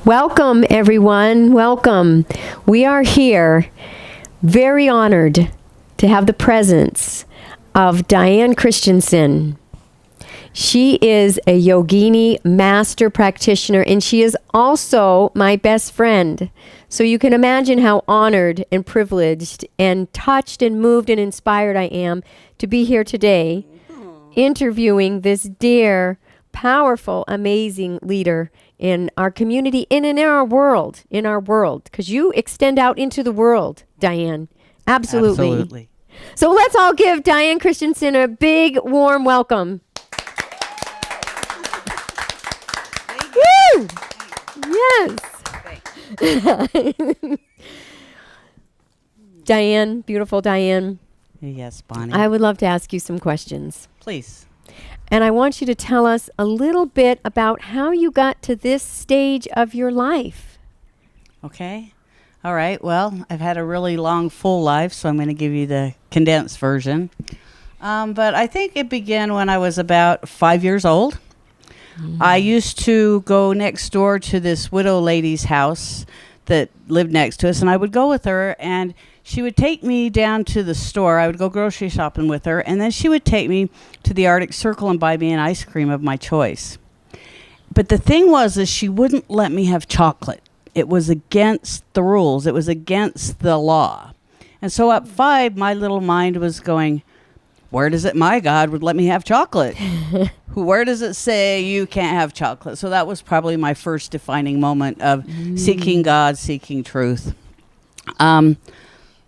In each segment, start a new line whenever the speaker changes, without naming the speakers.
Welcome, everyone. Welcome. We are here, very honored to have the presence of DianE Christensen. She is a yogini master practitioner, and she is also my best friend. So you can imagine how honored and privileged and touched and moved and inspired I am to be here today interviewing this dear, powerful, amazing leader in our community and in our world, because you extend out into the world, DianE. Absolutely. So let's all give DianE Christensen a big, warm welcome. Woo! Yes. DianE, beautiful DianE.
Yes, Bonnie.
I would love to ask you some questions.
Please.
And I want you to tell us a little bit about how you got to this stage of your life.
Okay. All right. Well, I've had a really long, full life, so I'm going to give you the condensed version. But I think it began when I was about 5 years old. I used to go next door to this widow lady's house that lived next to us, and I would go with her, and she would take me down to the store. I would go grocery shopping with her, and then she would take me to the Arctic Circle and buy me an ice cream of my choice. But the thing was is she wouldn't let me have chocolate. It was against the rules. It was against the law. And so at 5, my little mind was going, where does it, my God would let me have chocolate? Where does it say you can't have chocolate? So that was probably my first defining moment of seeking God, seeking truth.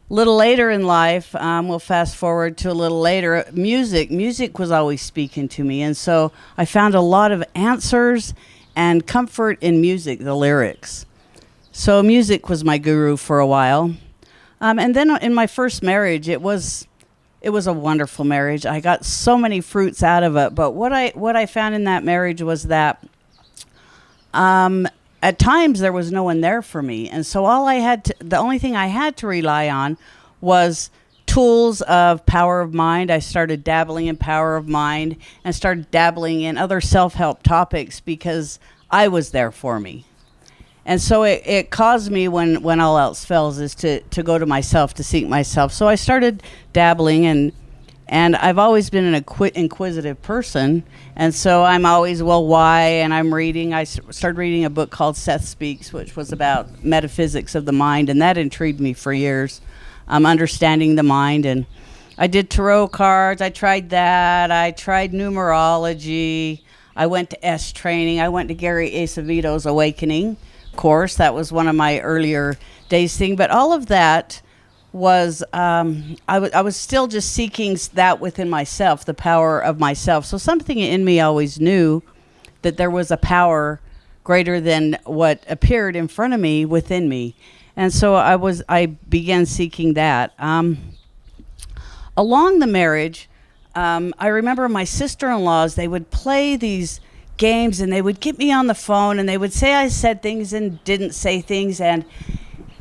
Little later in life, we'll fast forward to a little later, music was always speaking to me. And so I found a lot of answers and comfort in music, the lyrics. So music was my guru for a while. And then in my first marriage, it was a wonderful marriage. I got so many fruits out of it. But what I found in that marriage was that at times there was no one there for me. And so the only thing I had to rely on was tools of power of mind. I started dabbling in power of mind and started dabbling in other self-help topics because I was there for me. And so it caused me, when all else fails, is to go to myself, to seek myself. So I started dabbling, and I've always been an inquisitive person. And so I'm always, well, why? And I'm reading. I started reading a book called Seth Speaks, which was about metaphysics of the mind, and that intrigued me for years, understanding the mind. And I did tarot cards. I tried that. I tried numerology. I went to S training. I went to Gary Acevedo's Awakening course. That was one of my earlier days thing. But all of that was, I was still just seeking that within myself, the power of myself. So something in me always knew that there was a power greater than what appeared in front of me within me. And so I began seeking that. Along the marriage, I remember my sister-in-laws, they would play these games, and they would get me on the phone, and they would say I said things and didn't say things, and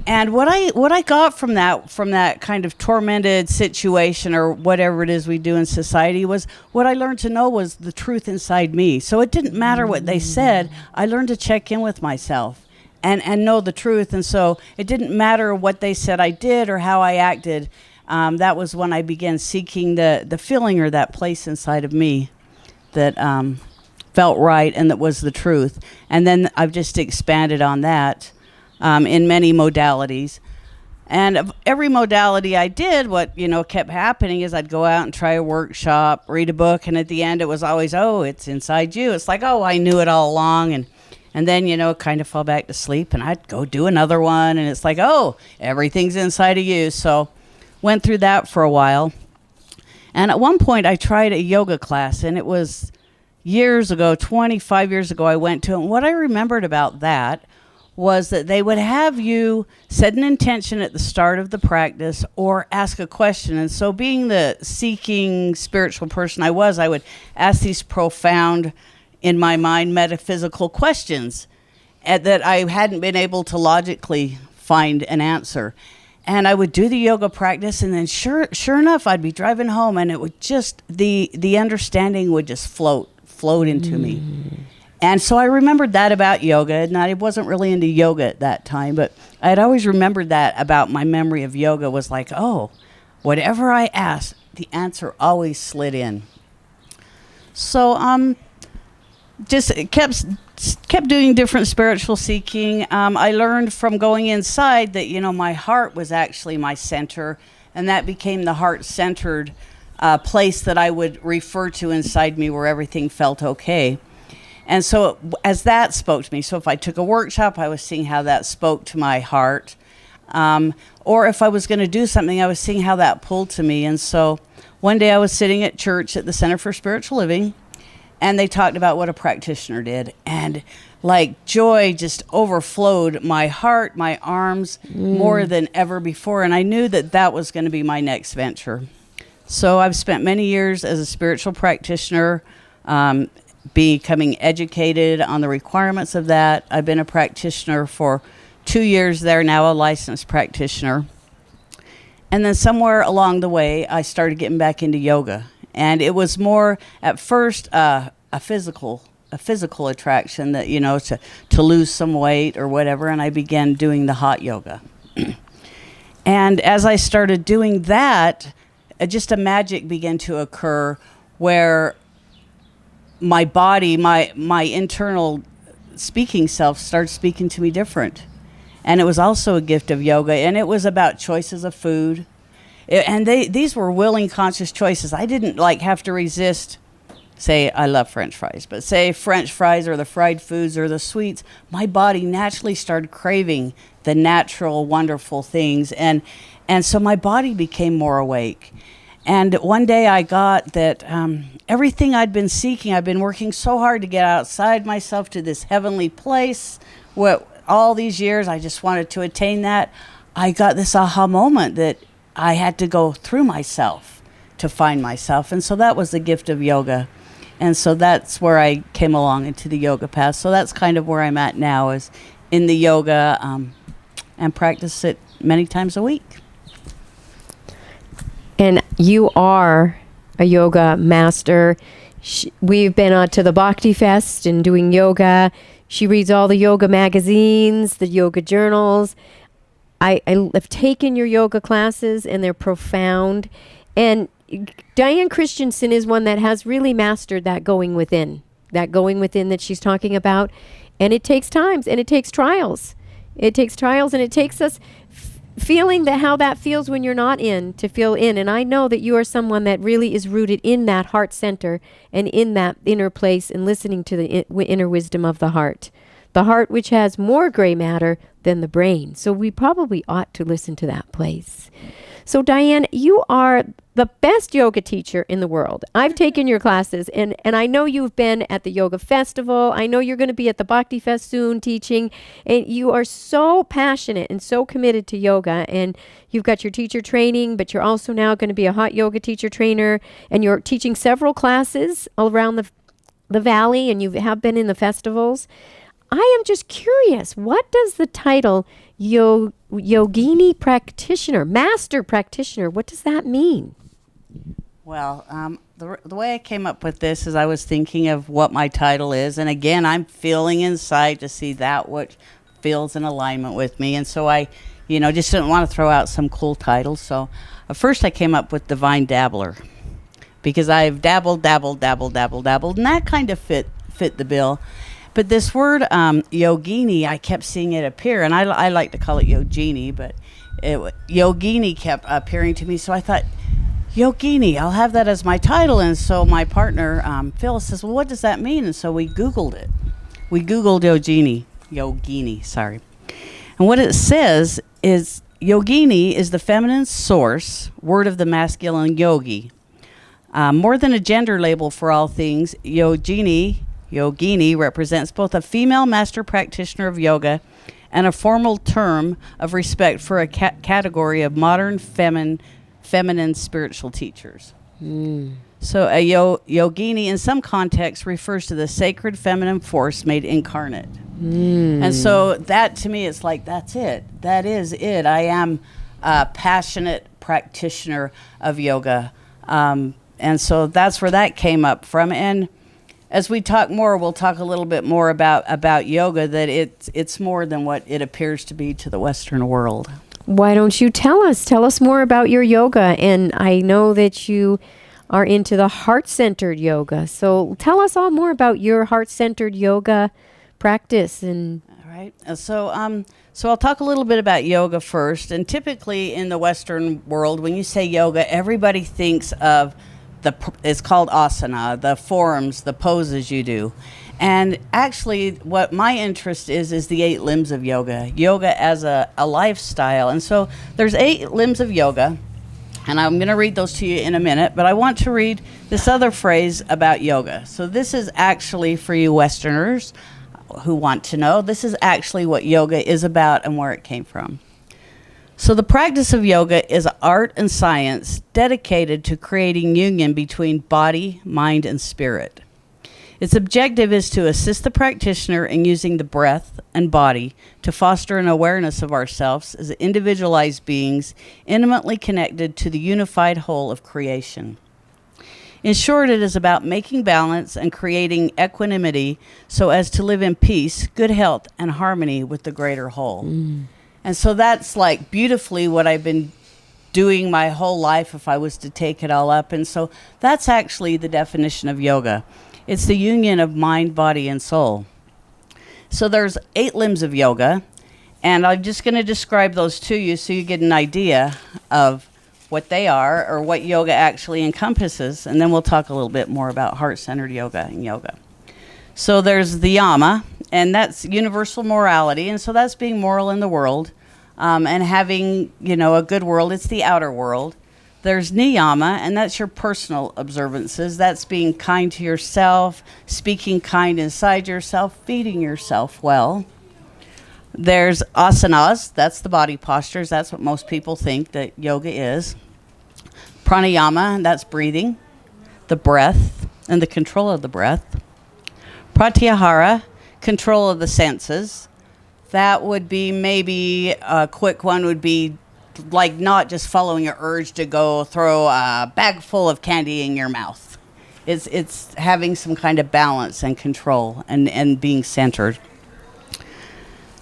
what I got from that kind of tormented situation, or whatever it is we do in society, was what I learned to know was the truth inside me. So it didn't matter what they said. I learned to check in with myself and know the truth. And so it didn't matter what they said I did or how I acted. That was when I began seeking the feeling or that place inside of me that felt right and that was the truth. And then I've just expanded on that in many modalities. And of every modality I did, what kept happening is I'd go out and try a workshop, read a book, and at the end it was always, oh, it's inside you. It's like, oh, I knew it all along. And then, kind of fall back to sleep, and I'd go do another one, and it's like, oh, everything's inside of you. So went through that for a while. And at one point I tried a yoga class, and it was years ago, 25 years ago, I went to it. And what I remembered about that was that they would have you set an intention at the start of the practice or ask a question. And so being the seeking spiritual person I would ask these profound, in my mind, metaphysical questions that I hadn't been able to logically find an answer. And I would do the yoga practice, and then sure enough, I'd be driving home, and it would just, the understanding would just float into me. And so I remembered that about yoga, and I wasn't really into yoga at that time, but I had always remembered that about my memory of yoga was like, oh, whatever I asked, the answer always slid in. So just kept doing different spiritual seeking. I learned from going inside that, my heart was actually my center, and that became the heart-centered place that I would refer to inside me where everything felt okay. And so as that spoke to me, so if I took a workshop, I was seeing how that spoke to my heart. Or if I was going to do something, I was seeing how that pulled to me. And so one day I was sitting at church at the Center for Spiritual Living, and they talked about what a practitioner did. And like joy just overflowed my heart, my arms, more than ever before. And I knew that that was going to be my next venture. So I've spent many years as a spiritual practitioner, becoming educated on the requirements of that. I've been a practitioner for 2 years there now, a licensed practitioner. And then somewhere along the way, I started getting back into yoga. And it was more, at first, a physical attraction that, to lose some weight or whatever. And I began doing the hot yoga. And as I started doing that, just a magic began to occur where my body, my internal speaking self started speaking to me different. And it was also a gift of yoga. And it was about choices of food. These were willing, conscious choices. I didn't have to resist, say, I love French fries, but say French fries or the fried foods or the sweets. My body naturally started craving the natural, wonderful things. And so my body became more awake. And one day I got that everything I'd been seeking, I've been working so hard to get outside myself to this heavenly place. All these years, I just wanted to attain that. I got this aha moment that I had to go through myself to find myself. And so that was the gift of yoga. And so that's where I came along into the yoga path. So that's kind of where I'm at now, is in the yoga and practice it many times a week.
And you are a yoga master. We've been to the Bhakti Fest and doing yoga. She reads all the yoga magazines, the yoga journals. I have taken your yoga classes, and they're profound. And DianE Christensen is one that has really mastered that going within that she's talking about. And it takes times, and it takes trials. It takes trials, and it takes us feeling how that feels when you're not in, to feel in. And I know that you are someone that really is rooted in that heart center and in that inner place and listening to the inner wisdom of the heart which has more gray matter than the brain. So we probably ought to listen to that place. So DianE, you are the best yoga teacher in the world. I've taken your classes, and I know you've been at the yoga festival. I know you're going to be at the Bhakti Fest soon teaching, and you are so passionate and so committed to yoga. And you've got your teacher training, but you're also now going to be a hot yoga teacher trainer, and you're teaching several classes around the valley, and you have been in the festivals. I am just curious, what does the title Yogini practitioner, master practitioner, what does that mean?
Well, the way I came up with this is I was thinking of what my title is. And again, I'm feeling inside to see that what feels in alignment with me. And so I, just didn't want to throw out some cool title. So at first I came up with Divine Dabbler, because I've dabbled, and that kind of fit the bill. But this word, yogini, I kept seeing it appear, and I like to call it yogini, but yogini kept appearing to me. So I thought, yogini, I'll have that as my title. And so my partner, Phil, says, well, what does that mean? And so we Googled it. We Googled yogini, sorry. And what it says is, yogini is the feminine source, word of the masculine yogi. More than a gender label for all things, Yogini represents both a female master practitioner of yoga and a formal term of respect for a category of modern feminine spiritual teachers. So a yogini in some contexts refers to the sacred feminine force made incarnate. And so that to me is like, that's it. That is it. I am a passionate practitioner of yoga. And so that's where that came up from. And as we talk more, we'll talk a little bit more about yoga, that it's more than what it appears to be to the Western world.
Why don't you tell us more about your yoga? And I know that you are into the heart-centered yoga. So tell us all more about your heart-centered yoga practice. And
all right. So I'll talk a little bit about yoga first. And typically in the Western world, when you say yoga, everybody thinks of it's called asana, the forms, the poses you do. And actually what my interest is the 8 limbs of yoga as a lifestyle. And so there's 8 limbs of yoga, and I'm going to read those to you in a minute, but I want to read this other phrase about yoga. So this is actually for you Westerners who want to know, this is actually what yoga is about and where it came from. So the practice of yoga is art and science dedicated to creating union between body, mind, and spirit. Its objective is to assist the practitioner in using the breath and body to foster an awareness of ourselves as individualized beings intimately connected to the unified whole of creation. In short, it is about making balance and creating equanimity so as to live in peace, good health, and harmony with the greater whole. And so that's like beautifully what I've been doing my whole life if I was to take it all up. And so that's actually the definition of yoga. It's the union of mind, body, and soul. So there's 8 limbs of yoga, and I'm just going to describe those to you so you get an idea of what they are or what yoga actually encompasses. And then we'll talk a little bit more about heart-centered yoga and yoga. So there's the yama, and that's universal morality. And so that's being moral in the world and having, a good world. It's the outer world. There's niyama, and that's your personal observances. That's being kind to yourself, speaking kind inside yourself, feeding yourself well. There's asanas. That's the body postures. That's what most people think that yoga is. Pranayama, and that's breathing, the breath, and the control of the breath. Pratyahara, control of the senses. That would be maybe a quick one would be like not just following your urge to go throw a bag full of candy in your mouth. It's having some kind of balance and control and being centered.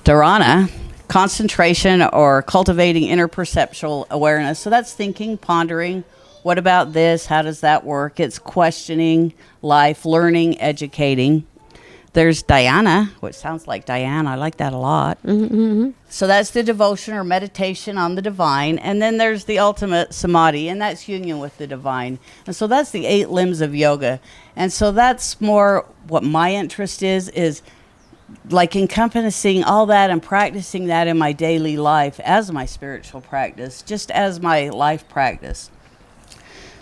Dharana, concentration or cultivating interperceptual awareness. So that's thinking, pondering, what about this? How does that work? It's questioning life, learning, educating. There's dhyana, which sounds like Diane. I like that a lot.
mm-hmm.
So that's the devotion or meditation on the divine. And then there's the ultimate samadhi, and that's union with the divine. And so that's the 8 limbs of yoga. And so that's more what my interest is like encompassing all that and practicing that in my daily life as my spiritual practice, just as my life practice.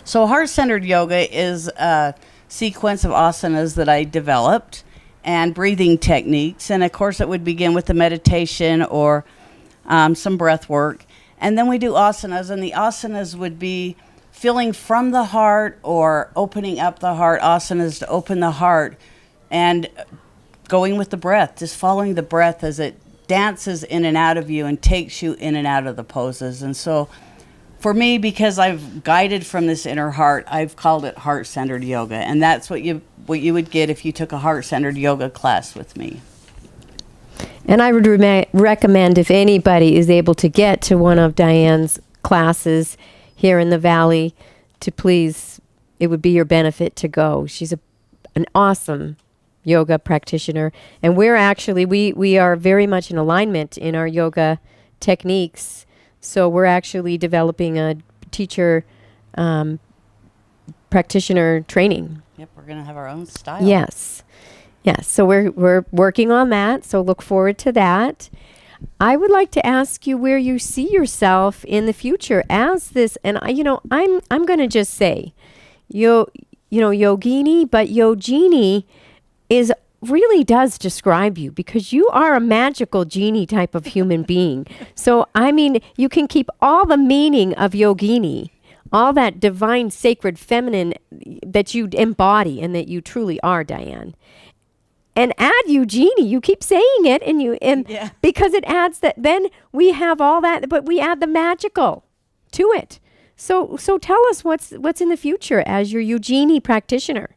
So heart-centered yoga is a sequence of asanas that I developed and breathing techniques. And of course, it would begin with the meditation or some breath work. And then we do asanas, and the asanas would be feeling from the heart or opening up the heart, asanas to open the heart, and going with the breath, just following the breath as it dances in and out of you and takes you in and out of the poses. And so for me, because I've guided from this inner heart, I've called it heart-centered yoga. And that's what you would get if you took a heart-centered yoga class with me.
And I would recommend if anybody is able to get to one of DianE's classes here in the Valley, to please, it would be your benefit to go. She's an awesome yoga practitioner. And we're actually, we are very much in alignment in our yoga techniques. So we're actually developing a teacher practitioner training.
Yep, we're going to have our own style.
Yes. Yes. So we're working on that. So look forward to that. I would like to ask you where you see yourself in the future as this, and I'm going to just say, yogini, but yogini really does describe you, because you are a magical genie type of human being. So, I mean, you can keep all the meaning of yogini, all that divine, sacred, feminine that you embody and that you truly are, DianE. And add Eugenie. You keep saying it, because it adds that. Then we have all that, but we add the magical to it. So tell us what's in the future as your Eugenie practitioner.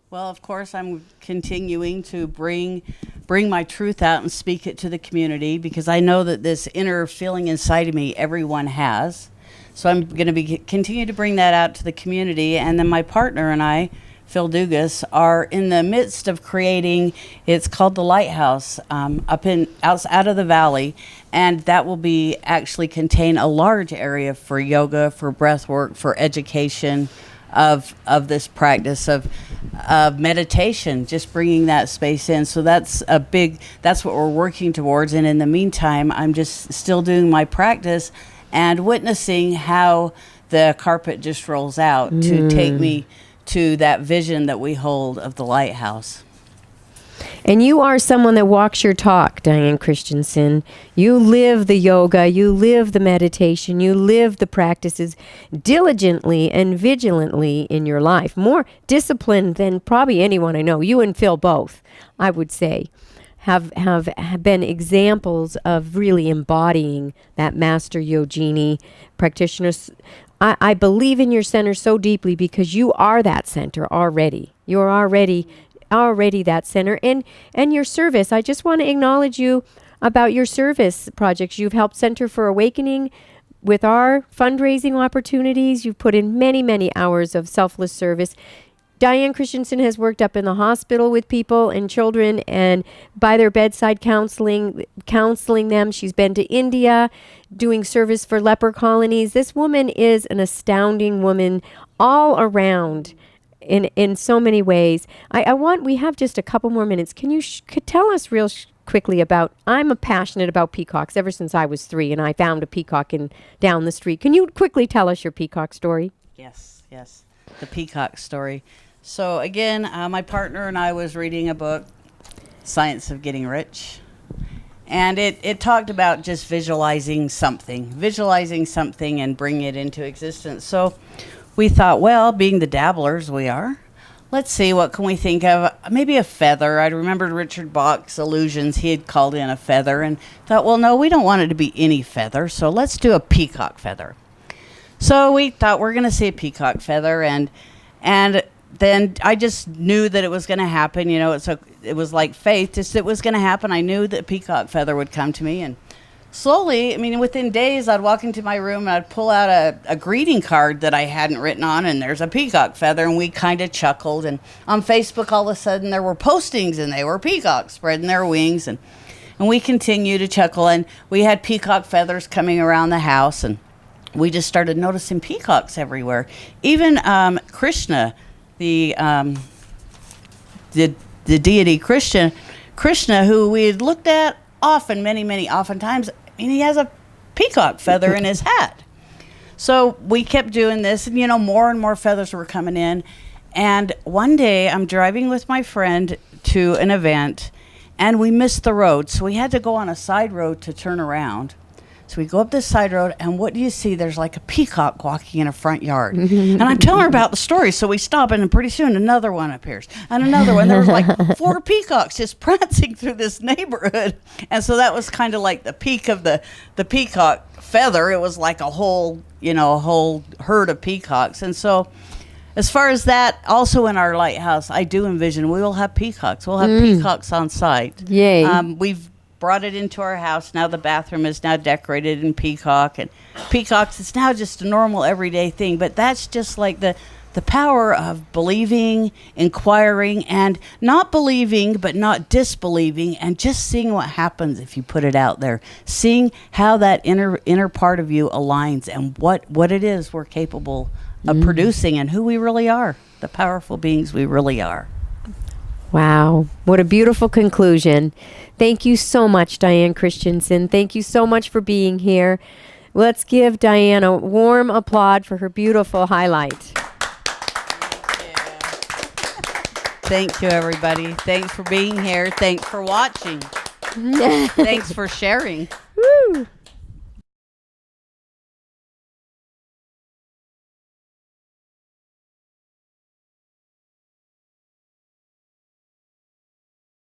Well, of course, I'm continuing to bring my truth out and speak it to the community, because I know that this inner feeling inside of me, everyone has. So I'm going to continue to bring that out to the community. And then my partner and I, Phil Dugas, are in the midst of creating, it's called the Lighthouse, out of the valley, and that will be actually contain a large area for yoga, for breath work, for education of this practice of meditation, just bringing that space in. So that's what we're working towards. And in the meantime, I'm just still doing my practice and witnessing how the carpet just rolls out to take me to that vision that we hold of the lighthouse.
And you are someone that walks your talk, DianE Christensen. You live the yoga, you live the meditation, you live the practices diligently and vigilantly in your life. More disciplined than probably anyone I know. You and Phil both, I would say, have been examples of really embodying that master yogini practitioner. I believe in your center so deeply because you are that center already. You're already that center, and your service. I just want to acknowledge you about your service projects. You've helped Center for Awakening with our fundraising opportunities. You've put in many, many hours of selfless service. DianE Christensen has worked up in the hospital with people and children and by their bedside counseling them. She's been to India doing service for leper colonies. This woman is an astounding woman all around in so many ways. We have just a couple more minutes. Can you could tell us real quickly about, I'm passionate about peacocks ever since I was 3, and I found a peacock down the street. Can you quickly tell us your peacock story?
Yes, the peacock story. So again, my partner and I was reading a book, Science of Getting Rich. And it talked about just visualizing something and bringing it into existence. So we thought, well, being the dabblers we are, let's see, what can we think of? Maybe a feather. I remembered Richard Bach's Illusions. He had called in a feather and thought, well, no, we don't want it to be any feather, so let's do a peacock feather. So we thought we're going to see a peacock feather, and then I just knew that it was going to happen. You know, it was like faith. Just it was going to happen. I knew that peacock feather would come to me, and slowly, I mean, within days, I'd walk into my room and I'd pull out a greeting card that I hadn't written on, and there's a peacock feather, and we kind of chuckled. And on Facebook, all of a sudden, there were postings, and they were peacocks spreading their wings, and we continued to chuckle, and we had peacock feathers coming around the house, and we just started noticing peacocks everywhere. Even Krishna, the deity Krishna, who we had looked at often, oftentimes, I mean, he has a peacock feather in his hat. So we kept doing this, and more and more feathers were coming in. And one day I'm driving with my friend to an event, and we missed the road, so we had to go on a side road to turn around. So we go up this side road, and what do you see? There's like a peacock walking in a front yard. And I'm telling her about the story, so we stop, and pretty soon another one appears, and another one. There was like 4 peacocks just prancing through this neighborhood. And so that was kind of like the peak of the peacock feather. It was like a whole herd of peacocks. And so as far as that, also in our lighthouse, I do envision we will have peacocks. We'll have peacocks on site.
Yay.
We've brought it into our house. Now the bathroom is now decorated in peacock, and peacocks, it's now just a normal everyday thing. But that's just like the power of believing, inquiring, and not believing but not disbelieving, and just seeing what happens if you put it out there, seeing how that inner part of you aligns, and what it is we're capable of producing, and who we really are, the powerful beings we really are.
Wow, what a beautiful conclusion. Thank you so much, DianE Christensen. Thank you so much for being here. Let's give DianE a warm applause for her beautiful highlight.
Thank you, everybody. Thanks for being here. Thanks for watching. Thanks for sharing.
Woo.